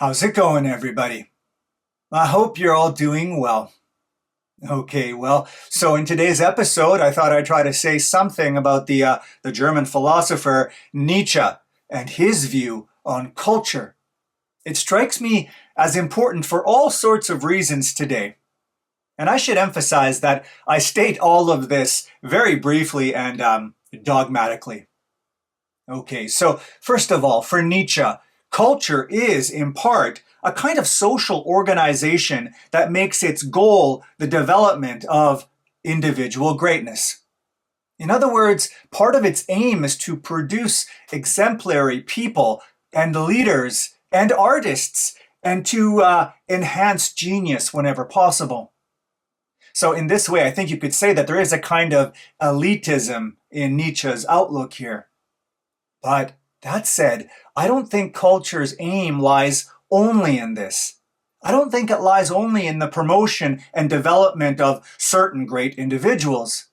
How's it going, everybody? I hope you're all doing well. Okay, well, so in today's episode, I thought I'd try to say something about the German philosopher Nietzsche and his view on culture. It strikes me as important for all sorts of reasons today. And I should emphasize that I state all of this very briefly and dogmatically. Okay, so first of all, for Nietzsche, culture is, in part, a kind of social organization that makes its goal the development of individual greatness. In other words, part of its aim is to produce exemplary people and leaders and artists and to enhance genius whenever possible. So in this way, I think you could say that there is a kind of elitism in Nietzsche's outlook here. But that said, I don't think culture's aim lies only in this. I don't think it lies only in the promotion and development of certain great individuals.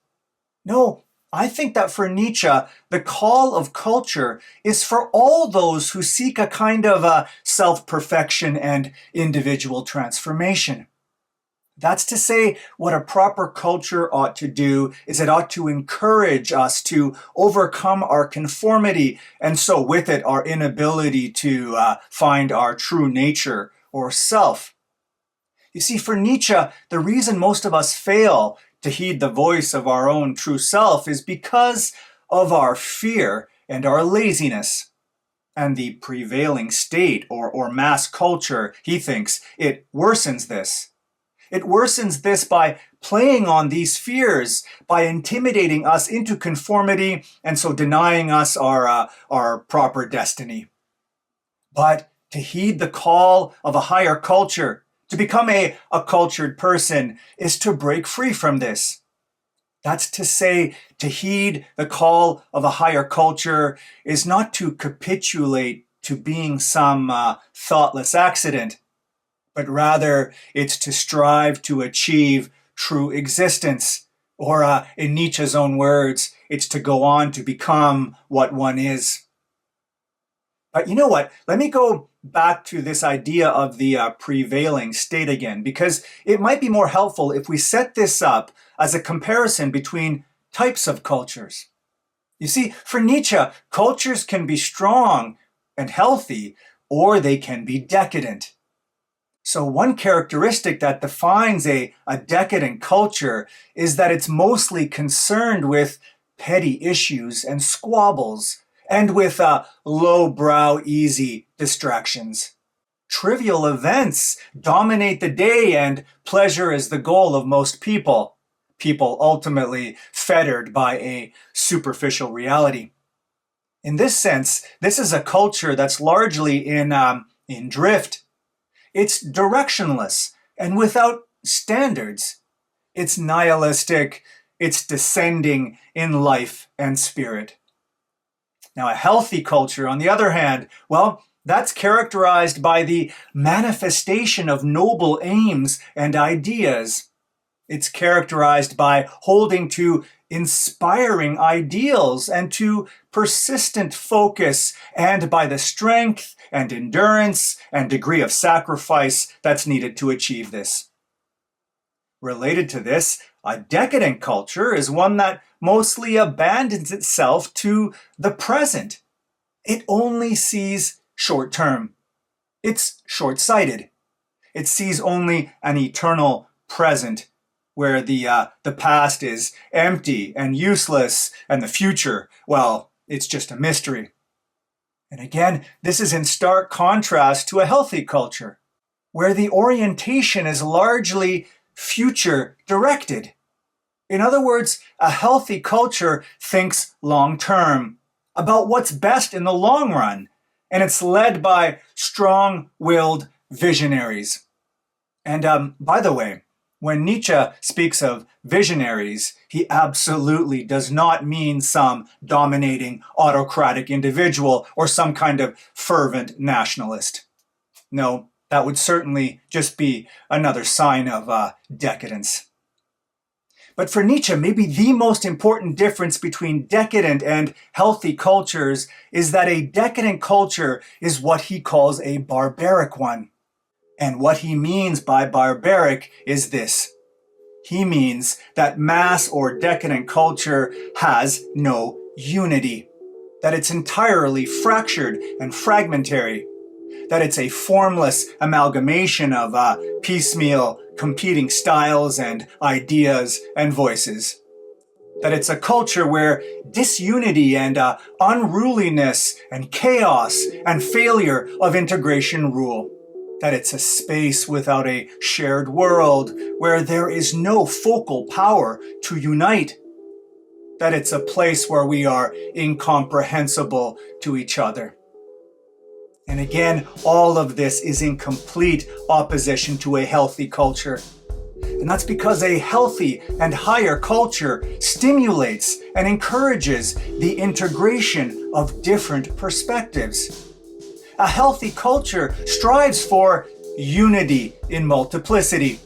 No, I think that for Nietzsche, the call of culture is for all those who seek a kind of self-perfection and individual transformation. That's to say, what a proper culture ought to do is it ought to encourage us to overcome our conformity, and so with it, our inability to find our true nature or self. You see, for Nietzsche, the reason most of us fail to heed the voice of our own true self is because of our fear and our laziness. And the prevailing state or mass culture, he thinks, it worsens this. It worsens this by playing on these fears, by intimidating us into conformity, and so denying us our proper destiny. But to heed the call of a higher culture, to become a cultured person, is to break free from this. That's to say, to heed the call of a higher culture is not to capitulate to being some thoughtless accident, but rather it's to strive to achieve true existence, or in Nietzsche's own words, it's to go on to become what one is. But you know what? Let me go back to this idea of the prevailing state again, because it might be more helpful if we set this up as a comparison between types of cultures. You see, for Nietzsche, cultures can be strong and healthy, or they can be decadent. So one characteristic that defines a decadent culture is that it's mostly concerned with petty issues and squabbles, and with lowbrow, easy distractions. Trivial events dominate the day, and pleasure is the goal of most people. People ultimately fettered by a superficial reality. In this sense, this is a culture that's largely in drift. It's directionless and without standards. It's nihilistic. It's descending in life and spirit. Now, a healthy culture, on the other hand, well, that's characterized by the manifestation of noble aims and ideas. It's characterized by holding to inspiring ideals and to persistent focus, and by the strength and endurance and degree of sacrifice that's needed to achieve this. Related to this, a decadent culture is one that mostly abandons itself to the present. It only sees short term. It's short-sighted. It sees only an eternal present, where the past is empty and useless, and the future, well, it's just a mystery. And again, this is in stark contrast to a healthy culture, where the orientation is largely future-directed. In other words, a healthy culture thinks long-term, about what's best in the long run, and it's led by strong-willed visionaries. And by the way, when Nietzsche speaks of visionaries, he absolutely does not mean some dominating autocratic individual or some kind of fervent nationalist. No, that would certainly just be another sign of decadence. But for Nietzsche, maybe the most important difference between decadent and healthy cultures is that a decadent culture is what he calls a barbaric one. And what he means by barbaric is this. He means that mass or decadent culture has no unity, that it's entirely fractured and fragmentary, that it's a formless amalgamation of piecemeal competing styles and ideas and voices. That it's a culture where disunity and unruliness and chaos and failure of integration rule. That it's a space without a shared world where there is no focal power to unite. That it's a place where we are incomprehensible to each other. And again, all of this is in complete opposition to a healthy culture. And that's because a healthy and higher culture stimulates and encourages the integration of different perspectives. A healthy culture strives for unity in multiplicity.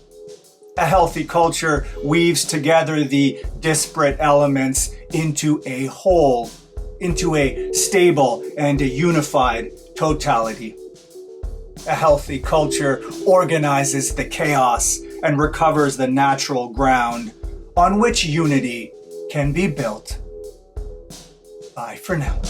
A healthy culture weaves together the disparate elements into a whole, into a stable and a unified totality. A healthy culture organizes the chaos and recovers the natural ground on which unity can be built. Bye for now.